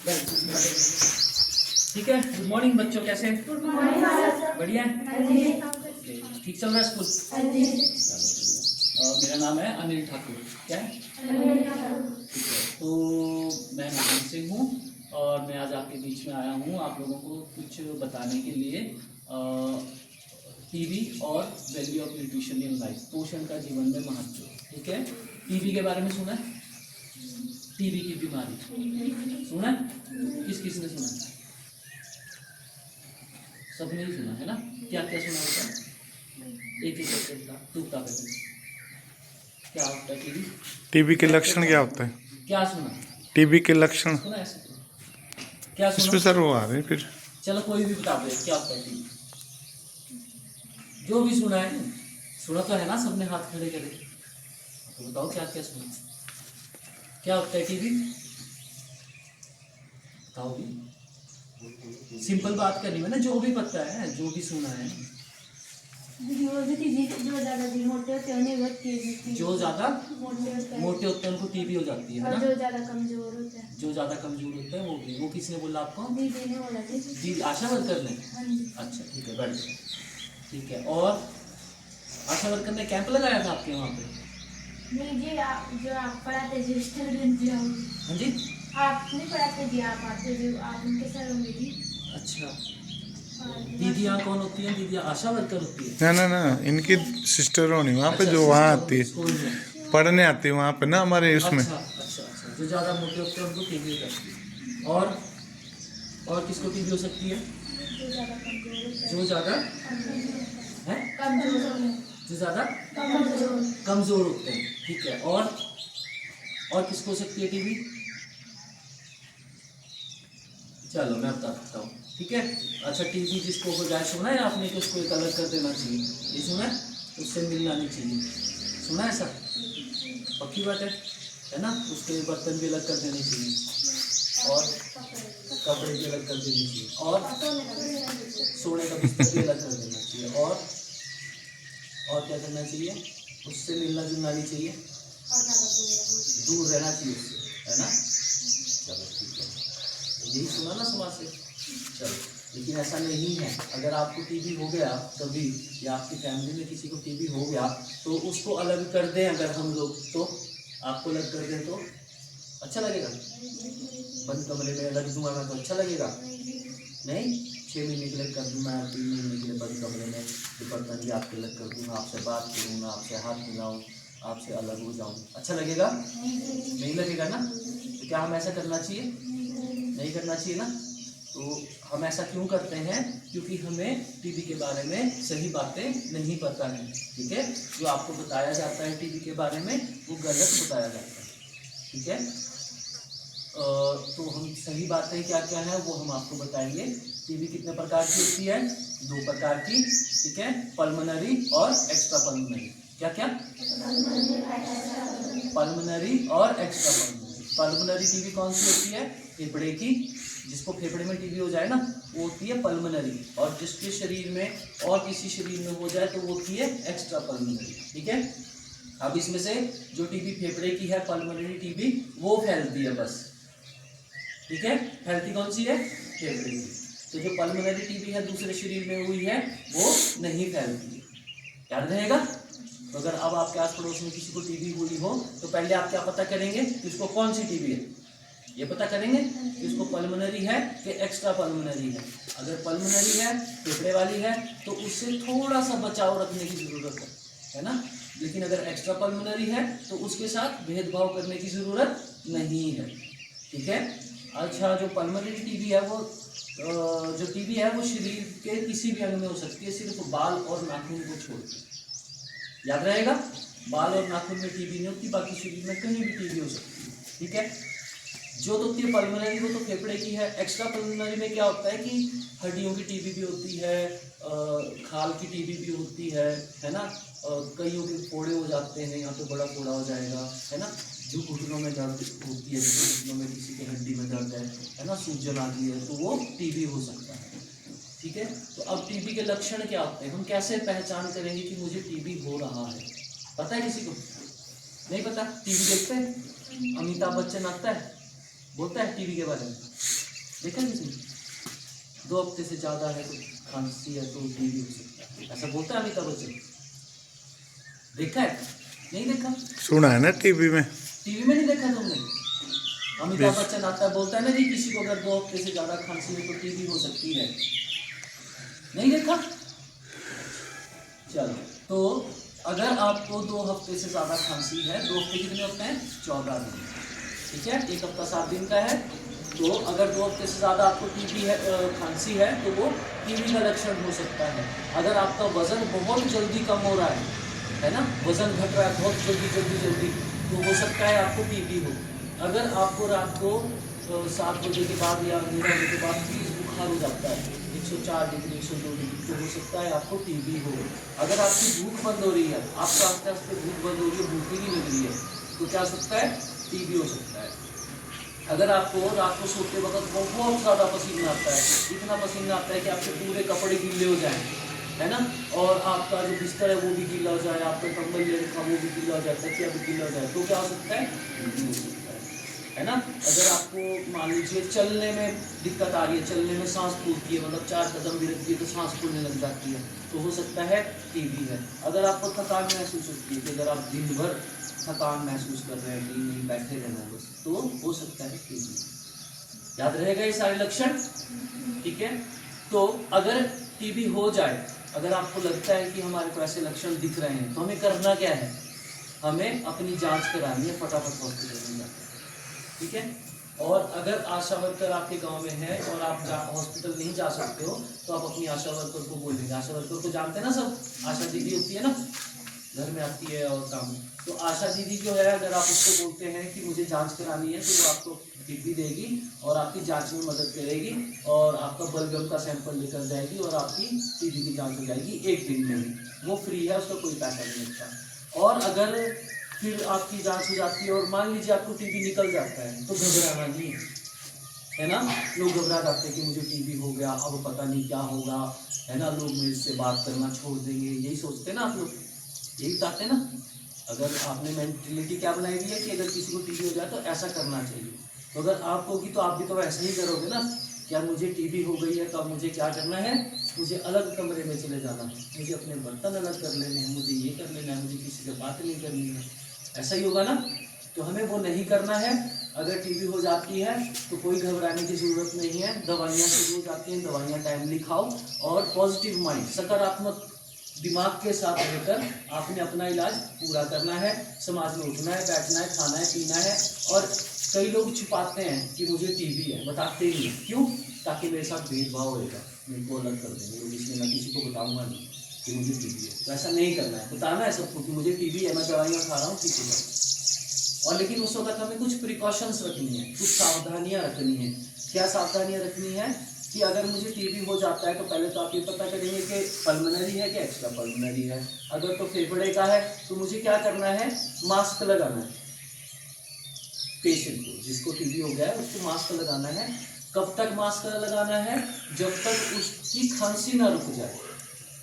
ठीक है। Good morning बच्चों, कैसे हैं? Good morning sir. बढ़िया है। ठीक चल रहा है स्कूल? चलो बढ़िया। मेरा नाम है अनिल ठाकुर। क्या है? ठीक है। तो मैं नागौर से हूँ और मैं आज आपके बीच में आया हूँ आप लोगों को कुछ बताने के लिए टीबी और value of nutrition in life, पोषण का जीवन में महत्व। ठीक है। टीबी के बारे में सुना है? टीबी की बीमारी सुना है? किस किस ने सुना है? सबने ही सुना है ना? क्या क्या सुना होगा? एक एक करके तू बता दे। क्या होता है टीबी? टीबी के लक्षण क्या होता है? क्या सुना? टीबी के लक्षण सुना ऐसे? क्या सुना? इसमें सर वो आ रहे हैं फिर। चलो कोई भी बता दे क्या होता है टीबी। जो भी सुना है, सुना तो है ना? सबने हाथ खड़े करे तो बताओ क्या क्या सुना। क्या होता है टीबी? बताओ भी। सिंपल बात करनी है ना, जो भी पता है, जो भी सुना है। जो ज्यादा मोटे होते हैं उन्हें बहुत टीबी, जो ज्यादा मोटे मोटे होते हैं उनको टीबी हो जाती है और ना? जो ज्यादा कमजोर होते हैं। जो ज्यादा कमजोर होते हैं वो भी। वो किसने बोला आपको? दीदी ने बोला थी। जी, आशा वर्कर ने? हाँ जी। अच्छा ठीक है, बैठ जाओ। ठीक है। और आशा वर्कर ने कैंप लगाया था आपके वहाँ पे? नहीं जी, जो आप पढ़ाते जो स्टूडेंट जो हाँ जी। आप नहीं पढ़ाते जी, आप आते जो आप उनके सर होंगे जी। अच्छा, दीदियाँ कौन होती हैं? दीदियाँ आशा वर्कर होती है? ना ना ना, इनकी सिस्टर होनी वहाँ पे अच्छा, जो वहाँ सिस्टर आती है, स्कूल में। पढ़ने आती है वहाँ पे ना हमारे उसमें। अच्छा अच्छा अच्छा, जो ज़्यादा मोटे होते हैं उनको टीबी हो जाती है। और किसको टीबी हो सकती है? जो ज्यादा कमजोर होते हैं। जो ज़्यादा है, कमजोर जो ज़्यादा कमजोर कमज़ोर होते हैं। ठीक है। और किसको हो सकती है टीबी? चलो मैं बता सकता हूँ। ठीक है। अच्छा, टीबी जिसको हो जाए, सुना है आपने कि उसको एक अलग कर देना चाहिए? ये सुना है? उससे मिलना नहीं चाहिए। सुना है ऐसा? पक्की बात है ना? उसके बर्तन भी अलग कर देने चाहिए और कपड़े भी अलग कर देने चाहिए और सोने का बिस्तर भी अलग कर देना चाहिए और क्या करना चाहिए? उससे मिलना जुलना नहीं चाहिए, दूर रहना चाहिए उससे, है ना? चलो ठीक है, यही सुना ना समाज से। चलो, लेकिन ऐसा नहीं है। अगर आपको टीबी हो गया कभी, या आपकी फैमिली में किसी को टीबी हो गया, तो उसको अलग कर दें अगर हम लोग, तो आपको अलग कर दें तो अच्छा लगेगा? बंद कमरे में अलग दूंगा मैं तो अच्छा लगेगा? नहीं। 6 महीने के लिए कर दूँ मैं, 3 महीने के लिए बंद कमरे में, तो बर्तन भी आपके अलग कर दूँगा, आपसे बात करूँगा, आपसे हाथ मिलाऊँ, आपसे अलग हो जाऊँ, अच्छा लगेगा? नहीं लगेगा ना? तो क्या हम ऐसा करना चाहिए? नहीं करना चाहिए ना? तो हम ऐसा क्यों करते हैं? क्योंकि हमें टीबी के बारे में सही बातें नहीं पता है। ठीक है। जो आपको बताया जाता है टीबी के बारे में, वो गलत बताया जाता है। ठीक है। तो हम सही बातें क्या क्या है वो हम आपको बताएंगे। टीबी कितने प्रकार की होती है? 2 प्रकार की। ठीक है। पल्मोनरी और एक्स्ट्रा पल्मोनरी। क्या क्या? पल्मोनरी और एक्स्ट्रा पल्मोनरी। पल्मोनरी टीबी कौन सी होती है? फेफड़े की। जिसको फेफड़े में टीबी हो जाए ना, वो होती है पल्मोनरी। और जिसके शरीर में और किसी शरीर में हो जाए तो वो होती है एक्स्ट्रा पल्मोनरी। ठीक है। अब इसमें से जो टीबी फेफड़े की है, पल्मोनरी टीबी, वो फैलती है बस। ठीक है। फैलती कौन सी है? फेफड़े की। तो जो पल्मोनरी टीबी है दूसरे शरीर में हुई है, वो नहीं फैलती है। याद रहेगा? तो अगर अब आपके आस पड़ोस में किसी को टीबी हुई हो, तो पहले आप क्या पता करेंगे कि उसको कौन सी टीबी है? ये पता करेंगे कि उसको पल्मोनरी है कि एक्स्ट्रा पल्मोनरी है। अगर पल्मोनरी है, फेफड़े वाली है, तो उससे थोड़ा सा बचाव रखने की जरूरत है ना? लेकिन अगर एक्स्ट्रा पल्मोनरी है तो उसके साथ भेदभाव करने की जरूरत नहीं है। ठीक है। अच्छा, जो पल्मोनरी टीबी है वो जो टीबी है वो शरीर के किसी भी अंग में हो सकती है, सिर्फ बाल और नाखून को छोड़कर। याद रहेगा? बाल और नाखून में टीबी नहीं होती, बाकी शरीर में कहीं भी टीबी हो सकती है। ठीक है। जो तो होती है पल्मोनरी, वो तो फेफड़े की है। एक्स्ट्रा पल्मोनरी में क्या होता है कि हड्डियों की टीबी भी होती है, खाल की टीबी भी होती है ना? कईयों के फोड़े हो जाते हैं, यहाँ पे बड़ा फोड़ा हो जाएगा, है ना? जो घुटनों में दर्द होती है, घुटनों में किसी की हड्डी में दर्द है ना, सूजन आ गई है, तो वो टीबी हो सकता है। ठीक है। तो अब टीबी के लक्षण क्या होते हैं? हम कैसे पहचान करेंगे कि मुझे टीबी हो रहा है? पता है किसी को? नहीं पता? टीवी देखते हैं? अमिताभ बच्चन आता है, बोलता है टीबी के बारे में? देखा किसी? 2 हफ्ते से ज़्यादा है तो खांसी है तो टीबी हो सकता है, ऐसा बोलता है अमिताभ बच्चन? देखा है? नहीं देखा? सुना है ना टीवी में। टीवी में नहीं देखा तुमने? अमिताभ बच्चन आता है, बोलता है ना जी किसी को अगर 2 हफ्ते से ज़्यादा खांसी है तो टीबी हो सकती है। नहीं देखा? चलो, तो अगर आपको 2 हफ्ते से ज़्यादा खांसी है, 2 हफ्ते कितने होते हैं? 14 दिन, ठीक है, 1 हफ्ता 7 दिन का है। तो अगर 2 हफ्ते से ज़्यादा आपको टीबी है, खांसी है, तो वो टीबी का लक्षण हो सकता है। अगर आपका वजन बहुत जल्दी कम हो रहा है ना, वजन घट रहा है बहुत जल्दी, तो हो सकता है आपको टीबी हो। अगर आपको रात को 7 बजे के बाद या 9 बजे के बाद तेज बुखार हो जाता है 104 डिग्री 102 डिग्री, तो हो सकता है आपको टीबी हो। अगर आपकी भूख बंद हो रही है, आपको आस्ते आस्ते भूख बंद हो रही है, भूख ही नहीं लग रही है, तो क्या हो सकता है? टीबी हो सकता है। अगर आपको रात को सोते वक्त बहुत ज़्यादा पसीना आता है, इतना पसीना आता है कि आपके पूरे कपड़े गीले हो जाएं, है ना, और आपका जो बिस्तर है वो भी गीला हो जाए, आपका कंबल ले रखा वो भी गीला हो जाए, तकिया भी गीला हो जाए, तो क्या हो सकता है? टीबी हो सकता है ना। अगर आपको मान लीजिए चलने में दिक्कत आ रही है, चलने में सांस फूलती है, मतलब 4 कदम भी रखती है तो सांस फूलने लग जाती है, तो हो सकता है टीबी है। अगर आपको थकान महसूस होती है कि अगर आप दिन भर थकान महसूस कर रहे हैं कि नहीं बैठे रहना बस, तो हो सकता है टीबी। याद रहेगा ये सारे लक्षण, ठीक है। तो अगर टीबी हो जाए, अगर आपको लगता है कि हमारे को ऐसे लक्षण दिख रहे हैं, तो हमें करना क्या है? हमें अपनी जांच करानी है, फटाफट हॉस्पिटल में जाकर, ठीक है। और अगर आशा वर्कर आपके गांव में है और आप हॉस्पिटल नहीं जा सकते हो, तो आप अपनी आशा वर्कर को बोलेंगे। आशा वर्कर को जानते हैं ना सब, आशा दीदी होती है ना, घर में आती है और काम, तो आशा दीदी जो है, अगर आप उसको बोलते हैं कि मुझे जांच करानी है, तो वो आपको टिप्पी देगी और आपकी जांच में मदद करेगी और आपका बलगम का सैंपल लेकर जाएगी और आपकी टीबी की जांच हो जाएगी 1 दिन में ही। वो फ्री है, उसका कोई पैसा नहीं लगता। और अगर फिर आपकी जांच हो जाती है और मान लीजिए आपको टीबी निकल जाता है, तो घबराना नहीं है ना। लोग घबरा जाते हैं कि मुझे टीबी हो गया, अब पता नहीं क्या होगा, है ना, लोग मेरे से बात करना छोड़ देंगे, यही सोचते हैं ना आप लोग, यही चाहते हैं ना। अगर आपने मेंटेलिटी क्या बनाई हुई है कि अगर किसी को टीबी हो जाए तो ऐसा करना चाहिए, तो अगर आप होगी तो आप भी तो ऐसा ही करोगे ना। क्या मुझे टीबी हो गई है तो अब मुझे क्या करना है? मुझे अलग कमरे में चले जाना है, मुझे अपने बर्तन अलग कर लेने हैं, मुझे ये कर लेना है, मुझे किसी से बात नहीं करनी है, ऐसा ही होगा ना। तो हमें वो नहीं करना है। अगर टीबी हो जाती है तो कोई घबराने की ज़रूरत नहीं है, दवाइयाँ शुरू हो जाती हैं, दवाइयाँ टाइमली खाओ और पॉजिटिव माइंड, सकारात्मक दिमाग के साथ रहकर आपने अपना इलाज पूरा करना है। समाज में उठना है, बैठना है, खाना है, पीना है। और कई लोग छुपाते हैं कि मुझे टीबी है, बताते ही नहीं, क्यों? ताकि मेरे साथ भेदभाव होगा, मेरे को अलग कर देंगे लोग, इसलिए मैं किसी को बताऊंगा नहीं कि मुझे टीबी है। तो ऐसा नहीं करना है, बताना है सबको कि मुझे टीबी है, मैं दवाइयाँ खा रहा हूँ, ठीक है। और लेकिन उस वक्त हमें कुछ प्रिकॉशंस रखनी है, कुछ सावधानियाँ रखनी है। क्या सावधानियाँ रखनी है? कि अगर मुझे टीबी हो जाता है तो पहले तो आप ये पता करेंगे कि पल्मोनरी है कि एक्स्ट्रा पल्मोनरी है। अगर तो फेफड़े का है तो मुझे क्या करना है? मास्क लगाना है। पेशेंट को, जिसको टीबी हो गया है, उसको मास्क लगाना है। कब तक मास्क लगाना है? जब तक उसकी खांसी ना रुक जाए,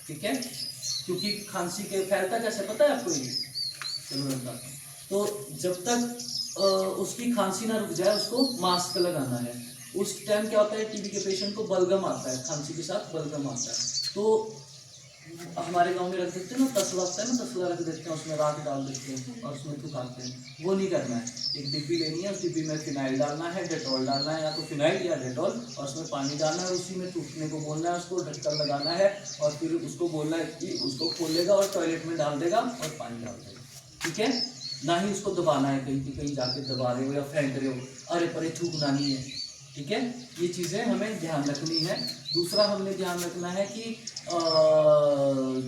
ठीक है। क्योंकि खांसी के फैलता कैसे पता है आपको? ये चलो बताता हूं। तो जब तक उसकी खांसी ना रुक जाए उसको मास्क लगाना है। उस टाइम क्या होता है, टीबी के पेशेंट को बलगम आता है, खांसी के साथ बलगम आता है। तो हमारे गांव में रख देते हैं ना, तसला होता है ना, तसला रख देते हैं, उसमें राख डाल देते हैं और उसमें थुकाते हैं। वो नहीं करना है। एक डिब्बी लेनी है, उस डिब्बी में फिनाइल डालना है, डेटॉल डालना है, या तो फिनाइल या डेटॉल, और उसमें पानी डालना है, उसी में टूटने को बोलना है, उसको ढक्कन लगाना है और फिर उसको बोलना है कि उसको खोलेगा और टॉयलेट में डाल देगा और पानी डाल देगा, ठीक है। ना ही उसको दबाना है, कहीं जाके दबा रहे हो या फेंक रहे हो, अरे परे थूकना नहीं है, ठीक है। ये चीज़ें हमें ध्यान रखनी है। दूसरा हमने ध्यान रखना है कि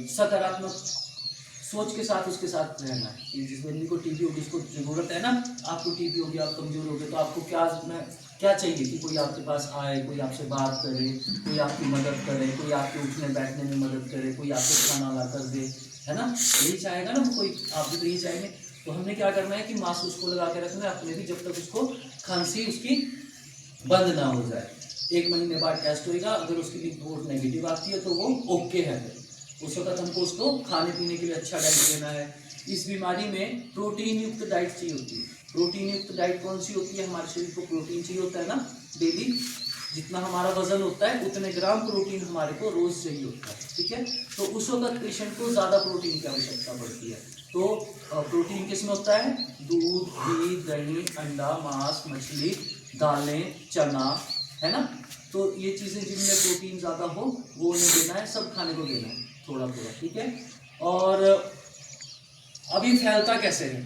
सकारात्मक सोच के साथ उसके साथ रहना है। कि जिस बंदी को टीबी होगी, उसको ज़रूरत है ना, आपको टीबी होगी, आप कमज़ोर हो गए, तो आपको क्या चाहिए कि कोई आपके पास आए, कोई आपसे बात करे, कोई आपकी मदद करे, कोई आपके उठने बैठने में मदद करे, कोई आपको खाना ला कर दे, है ना। यही चाहेगा ना कोई, आप भी तो यही चाहेंगे। तो हमने क्या करना है कि मास्क उसको लगा के रखना है अपने भी, जब तक उसको खांसी उसकी बंद ना हो जाए। 1 महीने बाद टेस्ट होएगा, अगर उसकी रिपोर्ट नेगेटिव आती है तो वो ओके है। उस वक्त हमको उसको खाने पीने के लिए अच्छा डाइट लेना है। इस बीमारी में प्रोटीन युक्त डाइट चाहिए होती है, प्रोटीन युक्त डाइट कौन सी होती है? हमारे शरीर को प्रोटीन चाहिए होता है ना डेली, जितना हमारा वजन होता है उतने ग्राम प्रोटीन हमारे को रोज चाहिए होता है, ठीक है। तो उस वक्त पेशेंट को ज़्यादा प्रोटीन की आवश्यकता पड़ती है। तो प्रोटीन किस में होता है? दूध, घी, दही, अंडा, मांस, मछली, दालें, चना, है ना। तो ये चीज़ें जिनमें प्रोटीन ज़्यादा हो वो उन्हें देना है, सब खाने को देना है थोड़ा थोड़ा, ठीक है। और अभी फैलता कैसे है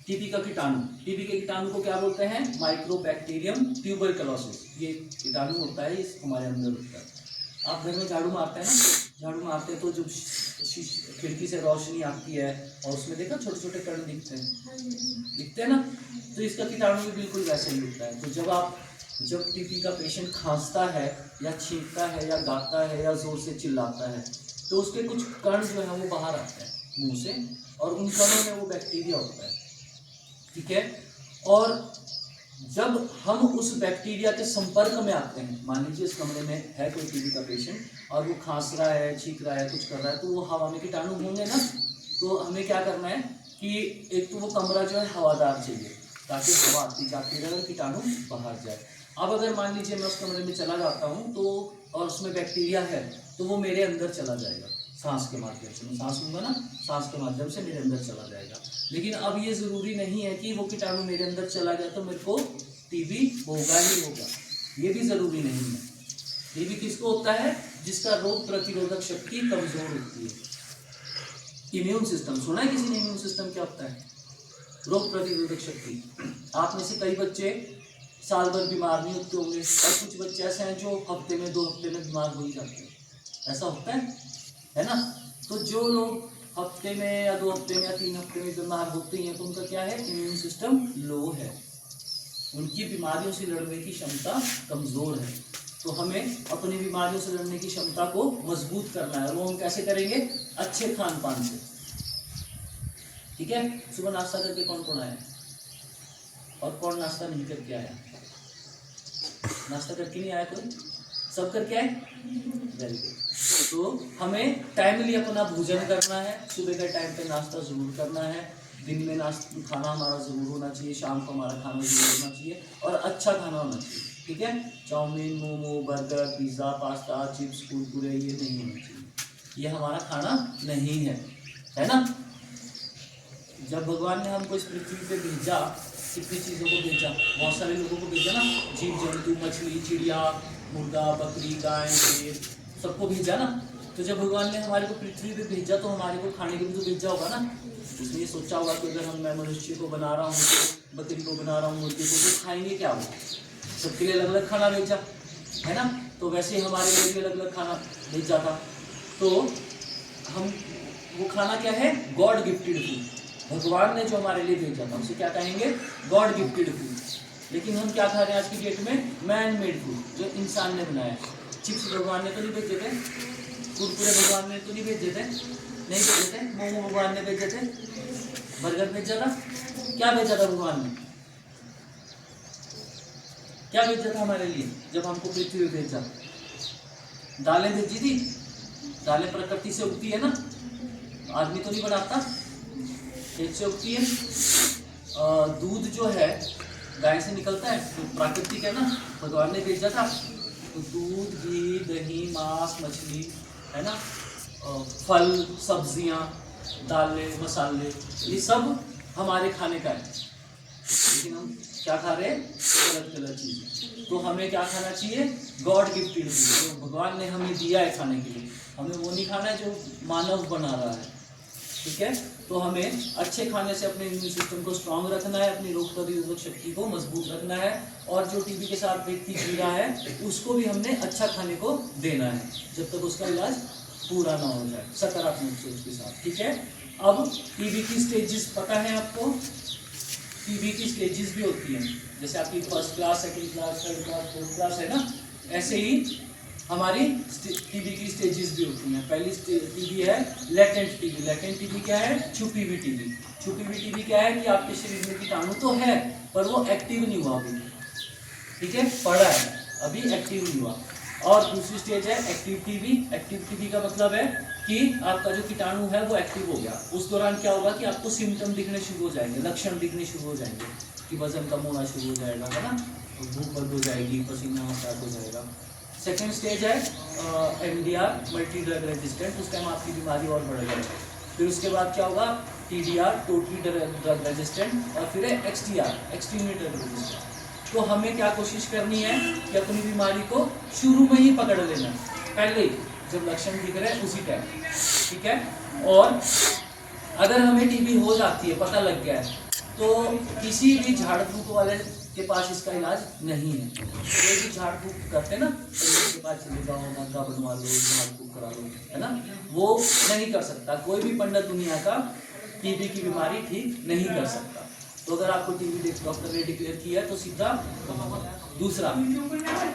टीबी का कीटाणु? टीबी के कीटाणु को क्या बोलते हैं? Mycobacterium tuberculosis. ये कीटाणु होता है, इस हमारे अंदर होता है। आप घर में झाड़ू मारते हैं ना, झाड़ू मारते हैं तो जब खिड़की से रोशनी आती है और उसमें देखा छोटे छोटे कण दिखते हैं ना, तो इसका कीटाणु भी बिल्कुल वैसे ही होता है। तो जब टीबी का पेशेंट खांसता है या छींकता है या गाता है या जोर से चिल्लाता है, तो उसके कुछ कण जो है वो बाहर आते हैं मुंह से, और उन कणों में वो बैक्टीरिया होता है, ठीक है। और जब हम उस बैक्टीरिया के संपर्क में आते हैं, मान लीजिए इस कमरे में है कोई टीबी का पेशेंट और वो खांस रहा है, छींक रहा है, कुछ कर रहा है, तो वो हवा में कीटाणु होंगे ना। तो हमें क्या करना है कि एक तो वो कमरा जो है हवादार चाहिए ताकि हवा आती जाती रहे और कीटाणु बाहर जाए। अब अगर मान लीजिए मैं उस कमरे में चला जाता हूँ तो और उसमें बैक्टीरिया है, तो वो मेरे अंदर चला जाएगा सांस के माध्यम से। मैं सांस लूँगा ना, सांस के माध्यम से मेरे अंदर चला जाएगा। लेकिन अब ये ज़रूरी नहीं है कि वो कीटाणु मेरे अंदर चला गया तो मेरे को टीबी होगा ही होगा, ये भी ज़रूरी नहीं है। टीबी किसको होता है? जिसका रोग प्रतिरोधक शक्ति कमज़ोर होती है। इम्यून सिस्टम सुना है किसी ने? इम्यून सिस्टम क्या होता है? रोग प्रतिरोधक शक्ति। आप में से कई बच्चे साल भर बीमार नहीं होते होंगे और कुछ बच्चे ऐसे हैं जो हफ्ते में 2 हफ्ते में बीमार हो ही जाते हैं, ऐसा होता है ना। तो जो लोग हफ्ते में या 2 हफ्ते में या 3 हफ्ते में बीमार होते हैं तो उनका क्या है? इम्यून सिस्टम लो है, उनकी बीमारियों से लड़ने की क्षमता कमज़ोर है। तो हमें अपनी बीमारियों से लड़ने की क्षमता को मजबूत करना है, और वो हम कैसे करेंगे? अच्छे खान पान से, ठीक है। सुबह नाश्ता करके कौन कौन आया और कौन नाश्ता नहीं करके आया? नाश्ता करके नहीं आया कोई? सब करके आए? Very good. तो हमें टाइमली अपना भोजन करना है, सुबह के टाइम पे नाश्ता ज़रूर करना है, दिन में नाश्ता खाना हमारा ज़रूर होना चाहिए, शाम को हमारा खाना ज़रूर होना चाहिए और अच्छा खाना होना चाहिए, ठीक है। Chow mein, momo, burger, pizza, pasta, chips, Kurkure ये नहीं होना चाहिए, ये हमारा खाना नहीं है ना। जब भगवान ने हमको इस पृथ्वी पे भेजा, कितनी चीज़ों को भेजा, बहुत सारे लोगों को भेजा ना, जीव जंतु, मछली, चिड़िया, मुर्गा, बकरी, गाय, शेर, सबको भेजा ना। तो जब भगवान ने हमारे को पृथ्वी पे भेजा तो हमारे को खाने के लिए तो भेजा होगा ना। उसने ये सोचा होगा कि अगर मैं मनुष्य को बना रहा हूँ, तो बकरी को बना रहा हूँ, मुर्गे को, तो खाएंगे क्या वो? सबके लिए अलग अलग खाना भेजा है ना। तो वैसे ही हमारे लिए भी अलग अलग खाना भेजा था। तो हम वो खाना क्या है? God gifted food. भगवान ने जो हमारे लिए भेजा था उसे क्या कहेंगे? God gifted food. लेकिन हम क्या खा रहे हैं आज की डेट में? मैन मेड फूड, जो इंसान ने बनाया। चिप्स भगवान ने तो नहीं भेजे थे, कुरकुरे भगवान ने तो नहीं भेजे थे, नहीं भेजे थे, मोमो भगवान ने भेजे थे, बर्गर भेजा था, क्या भेजा था भगवान ने? क्या भेजा था हमारे लिए जब हमको पृथ्वी पे भेजा? दालें भेजी थी। दालें प्रकृति से उगती है ना, आदमी तो नहीं बनाता, खेत से उगती है। दूध जो है गाय से निकलता है, तो प्राकृतिक है ना, भगवान ने भेजा था। तो दूध, घी, दही, मांस, मछली, है ना, फल, सब्जियां, दालें, मसाले, ये सब हमारे खाने का है। लेकिन हम क्या खा रहे हैं? गलत गलत चीज़ें। तो हमें क्या खाना चाहिए? गॉड गिफ्टेड फूड, जो भगवान ने हमें दिया है खाने के लिए। हमें वो नहीं खाना है जो मानव बना रहा है, ठीक है। तो हमें अच्छे खाने से अपने इम्यून सिस्टम को स्ट्रांग रखना है, अपनी रोग प्रतिरोधक शक्ति को मजबूत रखना है, और जो टीबी के साथ व्यक्ति जी रहा है उसको भी हमने अच्छा खाने को देना है जब तक उसका इलाज पूरा ना हो जाए, सकारात्मक सोच के साथ, ठीक है। अब टीबी की स्टेजेस पता है आपको? टीबी की स्टेजेस भी होती हैं, जैसे आपकी first class, second class, third class, fourth class है ना, ऐसे ही हमारी टीबी की स्टेजेस भी होती हैं। पहली टीबी है लेटेंट टीबी। लेटेंट टीबी क्या है? छुपी हुई टीबी। छुपी हुई टीबी क्या है कि आपके शरीर में कीटाणु तो है पर वो एक्टिव नहीं हुआ अभी, ठीक है, पड़ा है, अभी एक्टिव नहीं हुआ। और दूसरी स्टेज है एक्टिव टीबी। एक्टिव टीबी का मतलब है कि आपका जो कीटाणु है वो एक्टिव हो गया। उस दौरान क्या होगा कि आपको सिम्टम दिखने शुरू हो जाएंगे, लक्षण दिखने शुरू हो जाएंगे, कि वजन कम होना शुरू हो जाएगा, है ना, तो भूख बंद हो जाएगी, पसीना स्टार्ट हो जाएगा। सेकेंड स्टेज है MDR मल्टी ड्रग रेजिस्टेंट, उस टाइम आपकी बीमारी और बढ़ जाएगी। फिर उसके बाद क्या होगा, TDR टोटली ड्रग रेजिस्टेंट, और फिर है XTR एक्सट्रीमली ड्रग रेजिस्टेंट। तो हमें क्या कोशिश करनी है कि अपनी बीमारी को शुरू में ही पकड़ लेना, पहले जब लक्षण दिख रहे हैं उसी टाइम, ठीक है। और अगर हमें TB हो जाती है, पता लग गया है, तो किसी भी झाड़ फूक वाले के पास इसका इलाज नहीं है। कोई भी झाड़ फूक करते हैं ना, तो के पास चले जाओ, नाका बनवा लो, झाड़ फूक करा लो, है ना, वो नहीं कर सकता। कोई भी पंडित दुनिया का TB की बीमारी ठीक नहीं कर सकता। तो अगर आपको TB डॉक्टर ने डिक्लेयर किया है तो सीधा दूसरा,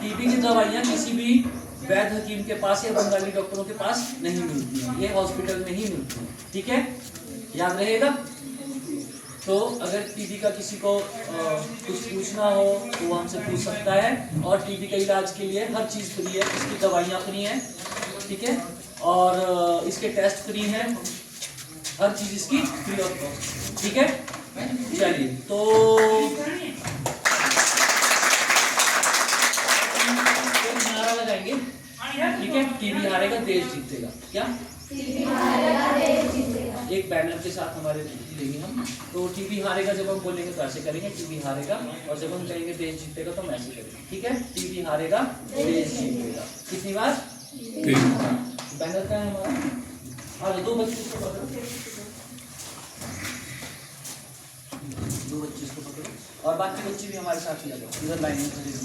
TB की दवाइयाँ किसी भी वैद्य हकीम के पास या बंगाली डॉक्टरों के पास नहीं मिलती हैं, ये हॉस्पिटल में ही मिलती हैं, ठीक है, याद रहेगा। तो अगर TB का किसी को कुछ पूछना हो तो वो हमसे पूछ सकता है। और TB के इलाज के लिए हर चीज़ फ्री है, इसकी दवाइयाँ फ्री हैं, ठीक है, और इसके टेस्ट फ्री हैं, हर चीज़ इसकी फ्री ऑफ कॉस्ट, ठीक है। चलिए, तो नारा लगाएंगे, ठीक है, TB हारेगा देश जीतेगा, क्या एक बैनर के साथ हमारे लेंगे हम। तो TB हारेगा जब हम बोलेंगे तो ऐसे करेंगे, TB हारेगा, और जब हम कहेंगे देश जीतेगा तो हम ऐसे करेंगे, ठीक है। TB हारेगा देश जीतेगा, कितनी बार, बैनर का है हमारा। और दो बच्चे इसको पकड़ो, दो बच्चे इसको पकड़ो, और बाकी बच्चे भी हमारे साथ ही आ जाओ, इधर लाइन में खड़े हो।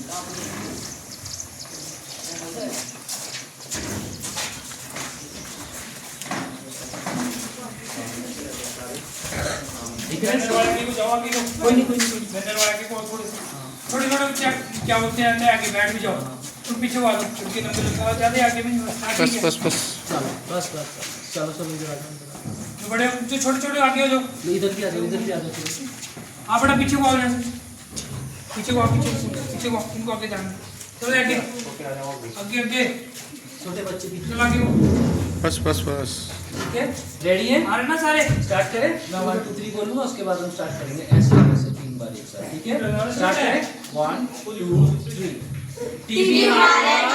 कोई नहीं थोड़ी क्या बोलते हैं, आगे बैठ भी जाओ, तुम पीछे आ जाओ, क्योंकि नंबर बहुत ज़्यादा आगे में बस बस बस बस चलो चलो इधर आ जाओ, जो बड़े जो छोटे छोटे आगे हो जाओ, इधर भी आ जाओ, इधर भी आ जाओ, आप बड़ा पीछे को आओ, यहाँ से पीछे को आओ, पीछे को इनको आगे जाना, चलो आगे आगे आगे, छोटे बच्चे भी, चलो आगे को, बस बस बस, ठीक है, रेडी है, आ रहे ना सारे, स्टार्ट करें। मैं 1 2 3 बोलूँगा, उसके बाद हम स्टार्ट करेंगे ऐसे ऐसे 3 बार एक साथ, ठीक है। स्टार्ट करें, 1 2 3। TB हारेगा